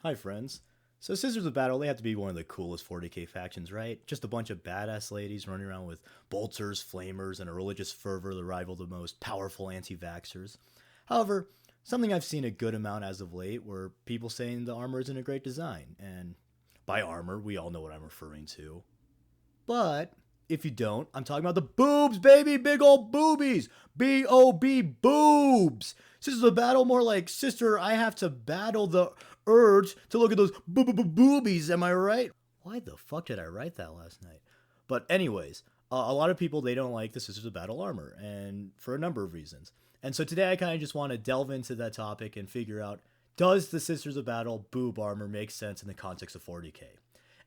Hi, friends. So, Sisters of Battle, they have to be one of the coolest 40k factions, right? Just a bunch of badass ladies running around with bolters, flamers, and a religious fervor that rival the most powerful anti vaxxers. However, something I've seen a good amount as of late were people saying the armor isn't a great design. And by armor, we all know what I'm referring to. But if you don't, I'm talking about the boobs, baby, big old boobies. B-O-B, boobs. Sisters of Battle, more like, sister, I have to battle the urge to look at those boobies, am I right? Why the fuck did I write that last night? But anyways, a lot of people, they don't like the Sisters of Battle armor, and for a number of reasons. And so today I kind of just want to delve into that topic and figure out, does the Sisters of Battle boob armor make sense in the context of 40k?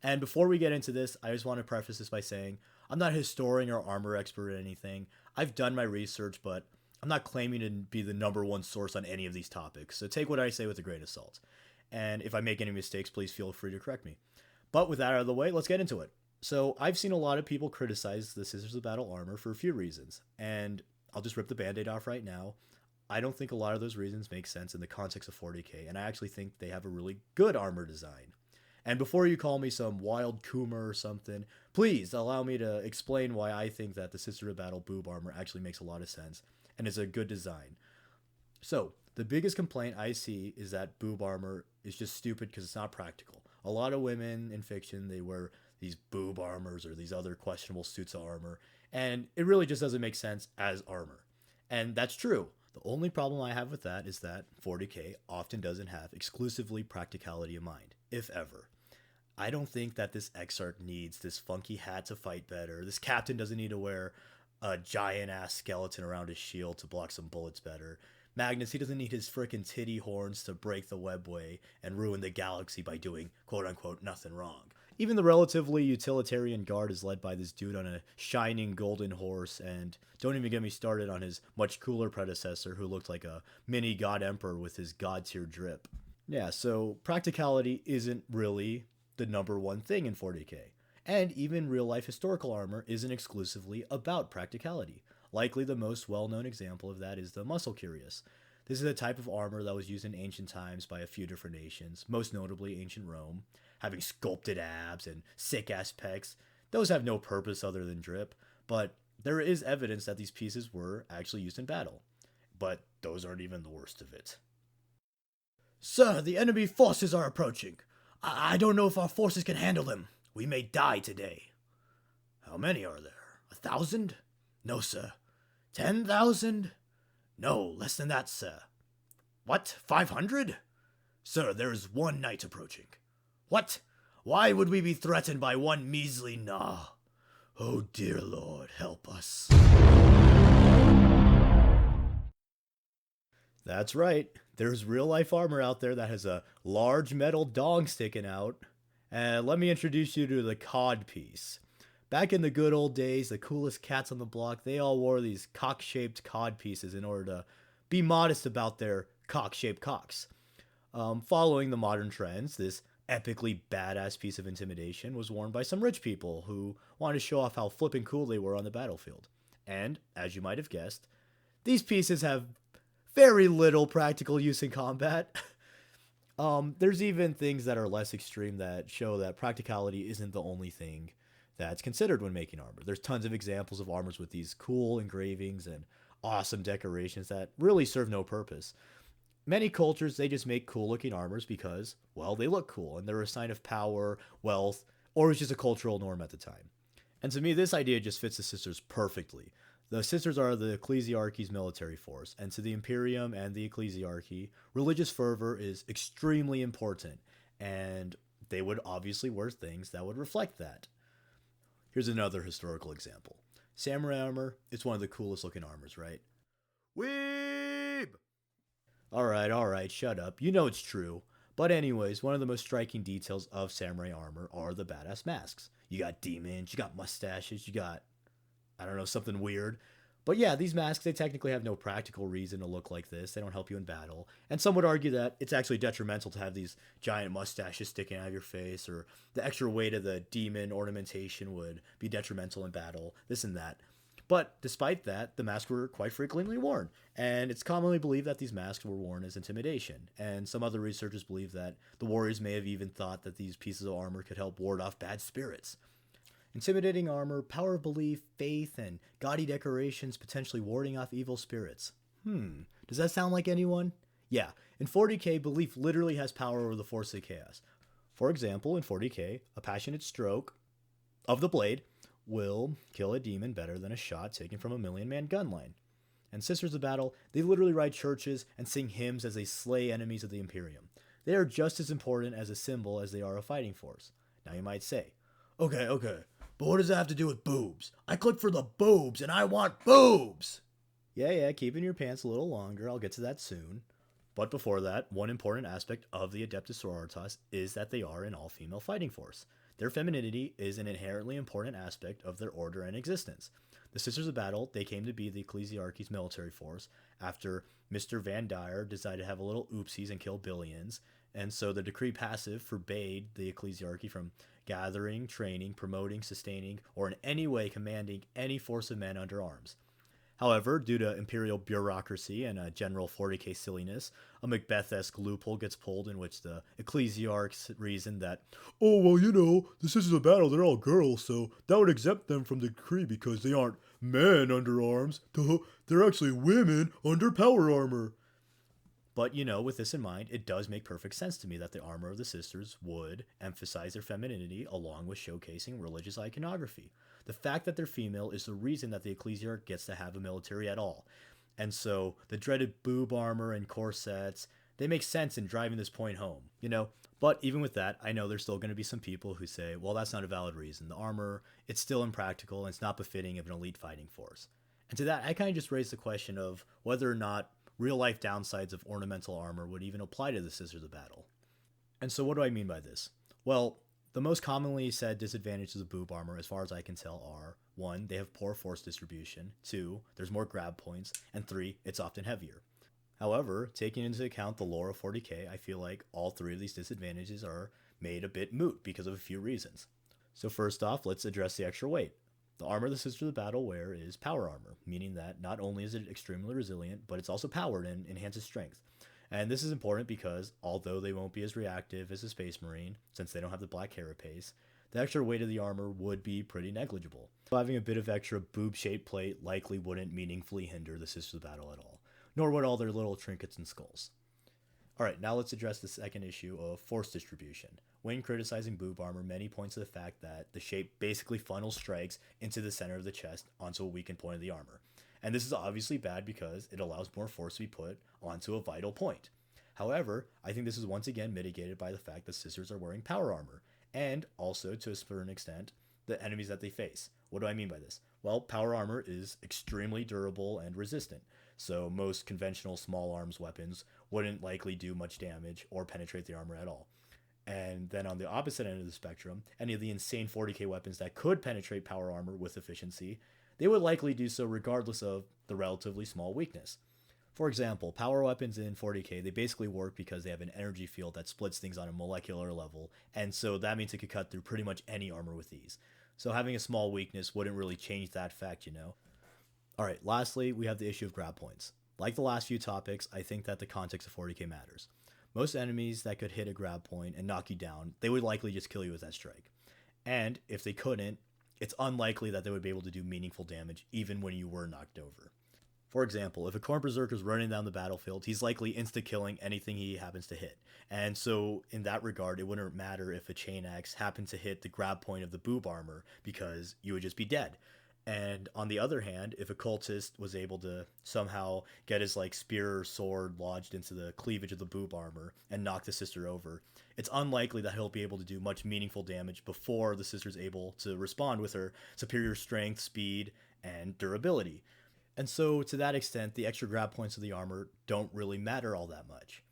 And before we get into this, I just want to preface this by saying I'm not a historian or armor expert or anything. I've done my research, but I'm not claiming to be the number one source on any of these topics. So take what I say with a grain of salt. And if I make any mistakes, please feel free to correct me. But with that out of the way, let's get into it. So I've seen a lot of people criticize the Sisters of Battle armor for a few reasons. And I'll just rip the band-aid off right now. I don't think a lot of those reasons make sense in the context of 40k, and I actually think they have a really good armor design. And before you call me some wild Coomer or something, please allow me to explain why I think that the Sister of Battle boob armor actually makes a lot of sense and is a good design. So, the biggest complaint I see is that boob armor is just stupid because it's not practical. A lot of women in fiction, they wear these boob armors or these other questionable suits of armor, and it really just doesn't make sense as armor. And that's true. The only problem I have with that is that 40k often doesn't have exclusively practicality in mind, if ever. I don't think that this Exarch needs this funky hat to fight better. This captain doesn't need to wear a giant ass skeleton around his shield to block some bullets better. Magnus, he doesn't need his frickin' titty horns to break the webway and ruin the galaxy by doing quote unquote nothing wrong. Even the relatively utilitarian guard is led by this dude on a shining golden horse, and don't even get me started on his much cooler predecessor who looked like a mini god emperor with his god tier drip. Yeah, so practicality isn't really the number one thing in 40k. And even real life historical armor isn't exclusively about practicality. Likely the most well known example of that is the muscle cuirass. This is a type of armor that was used in ancient times by a few different nations, most notably ancient Rome, having sculpted abs and sick ass pecs. Those have no purpose other than drip, but there is evidence that these pieces were actually used in battle. But those aren't even the worst of it. Sir, the enemy forces are approaching. I don't know if our forces can handle them. We may die today. How many are there? 1,000? No, sir. 10,000? No, less than that, sir. What? 500? Sir, there is one knight approaching. What? Why would we be threatened by one measly gnaw? Oh, dear Lord, help us. That's right. There's real life armor out there that has a large metal dong sticking out. And let me introduce you to the cod piece. Back in the good old days, the coolest cats on the block, they all wore these cock shaped cod pieces in order to be modest about their cock shaped cocks. Following the modern trends, this epically badass piece of intimidation was worn by some rich people who wanted to show off how flippin' cool they were on the battlefield. And, as you might have guessed, these pieces have very little practical use in combat. There's even things that are less extreme that show that practicality isn't the only thing that's considered when making armor. There's tons of examples of armors with these cool engravings and awesome decorations that really serve no purpose. Many cultures, they just make cool looking armors because, well, they look cool and they're a sign of power, wealth, or it's just a cultural norm at the time. And to me, this idea just fits the sisters perfectly. The sisters are the ecclesiarchy's military force, and to the Imperium and the ecclesiarchy, religious fervor is extremely important, and they would obviously wear things that would reflect that. Here's another historical example. Samurai armor, it's one of the coolest looking armors, right? Weeb! Alright, shut up. You know it's true. But anyways, one of the most striking details of samurai armor are the badass masks. You got demons, you got mustaches, you got, I don't know, something weird. But yeah, these masks, they technically have no practical reason to look like this. They don't help you in battle. And some would argue that it's actually detrimental to have these giant mustaches sticking out of your face, or the extra weight of the demon ornamentation would be detrimental in battle, this and that. But despite that, the masks were quite frequently worn, and it's commonly believed that these masks were worn as intimidation. And some other researchers believe that the warriors may have even thought that these pieces of armor could help ward off bad spirits. Intimidating armor, power of belief, faith, and gaudy decorations potentially warding off evil spirits. Does that sound like anyone? Yeah, in 40k, belief literally has power over the force of chaos. For example, in 40k, a passionate stroke of the blade will kill a demon better than a shot taken from a million-man gun line. And Sisters of Battle, they literally ride churches and sing hymns as they slay enemies of the Imperium. They are just as important as a symbol as they are a fighting force. Now you might say, okay, but what does that have to do with boobs? I clicked for the boobs and I want boobs! Yeah, keeping your pants a little longer, I'll get to that soon. But before that, one important aspect of the Adeptus Sororitas is that they are an all-female fighting force. Their femininity is an inherently important aspect of their order and existence. The Sisters of Battle, they came to be the Ecclesiarchy's military force after Mr. Van Dyer decided to have a little oopsies and kill billions, and so the decree passive forbade the Ecclesiarchy from gathering, training, promoting, sustaining, or in any way commanding any force of men under arms. However, due to imperial bureaucracy and a general 40k silliness, a Macbeth-esque loophole gets pulled in which the ecclesiarchs reason that, oh, well, the Sisters of Battle, they're all girls, so that would exempt them from the decree because they aren't men under arms. They're actually women under power armor. But, with this in mind, it does make perfect sense to me that the armor of the sisters would emphasize their femininity along with showcasing religious iconography. The fact that they're female is the reason that the ecclesiarch gets to have a military at all. And so the dreaded boob armor and corsets, they make sense in driving this point home, But even with that, I know there's still going to be some people who say, well, that's not a valid reason. The armor, it's still impractical and it's not befitting of an elite fighting force. And to that, I kind of just raised the question of whether or not real-life downsides of ornamental armor would even apply to the Sisters of Battle. And so what do I mean by this? Well, the most commonly said disadvantages of boob armor, as far as I can tell, are 1. They have poor force distribution, 2. There's more grab points, and 3. It's often heavier. However, taking into account the lore of 40k, I feel like all 3 of these disadvantages are made a bit moot because of a few reasons. So first off, let's address the extra weight. The armor the Sisters of Battle wear is power armor, meaning that not only is it extremely resilient, but it's also powered and enhances strength. And this is important because, although they won't be as reactive as a Space Marine, since they don't have the black carapace, the extra weight of the armor would be pretty negligible. So having a bit of extra boob-shaped plate likely wouldn't meaningfully hinder the Sisters of Battle at all, nor would all their little trinkets and skulls. Alright, now let's address the second issue of force distribution. When criticizing boob armor, many point to the fact that the shape basically funnels strikes into the center of the chest onto a weakened point of the armor. And this is obviously bad because it allows more force to be put onto a vital point. However, I think this is once again mitigated by the fact that Sisters are wearing power armor, and also, to a certain extent, the enemies that they face. What do I mean by this? Well, power armor is extremely durable and resistant, so most conventional small arms weapons wouldn't likely do much damage or penetrate the armor at all. And then on the opposite end of the spectrum, any of the insane 40k weapons that could penetrate power armor with efficiency, they would likely do so regardless of the relatively small weakness. For example, power weapons in 40k, they basically work because they have an energy field that splits things on a molecular level, and so that means it could cut through pretty much any armor with ease. So having a small weakness wouldn't really change that fact, Alright, lastly, we have the issue of grab points. Like the last few topics, I think that the context of 40k matters. Most enemies that could hit a grab point and knock you down, they would likely just kill you with that strike. And if they couldn't, it's unlikely that they would be able to do meaningful damage even when you were knocked over. For example, if a Khorne Berserker is running down the battlefield, he's likely insta-killing anything he happens to hit. And so, in that regard, it wouldn't matter if a Chain Axe happened to hit the grab point of the boob armor, because you would just be dead. And on the other hand, if a cultist was able to somehow get his spear or sword lodged into the cleavage of the boob armor and knock the sister over, it's unlikely that he'll be able to do much meaningful damage before the sister's able to respond with her superior strength, speed, and durability. And so, to that extent, the extra grab points of the armor don't really matter all that much.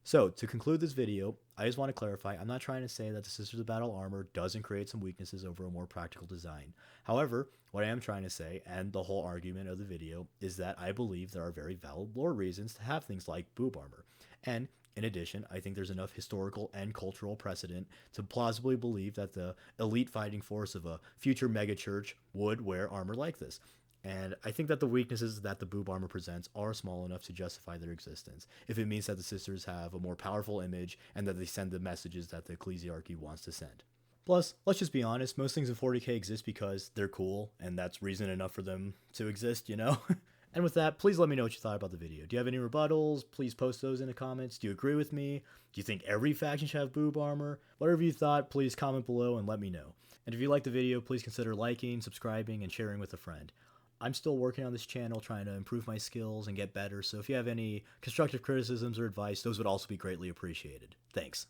So, to conclude this video, I just want to clarify, I'm not trying to say that the Sisters of Battle armor doesn't create some weaknesses over a more practical design. However, what I am trying to say, and the whole argument of the video, is that I believe there are very valid lore reasons to have things like boob armor. And, in addition, I think there's enough historical and cultural precedent to plausibly believe that the elite fighting force of a future megachurch would wear armor like this. And I think that the weaknesses that the boob armor presents are small enough to justify their existence, if it means that the sisters have a more powerful image and that they send the messages that the ecclesiarchy wants to send. Plus, let's just be honest, most things in 40k exist because they're cool, and that's reason enough for them to exist, you know? And with that, please let me know what you thought about the video. Do you have any rebuttals? Please post those in the comments. Do you agree with me? Do you think every faction should have boob armor? Whatever you thought, please comment below and let me know. And if you liked the video, please consider liking, subscribing, and sharing with a friend. I'm still working on this channel, trying to improve my skills and get better, so if you have any constructive criticisms or advice, those would also be greatly appreciated. Thanks.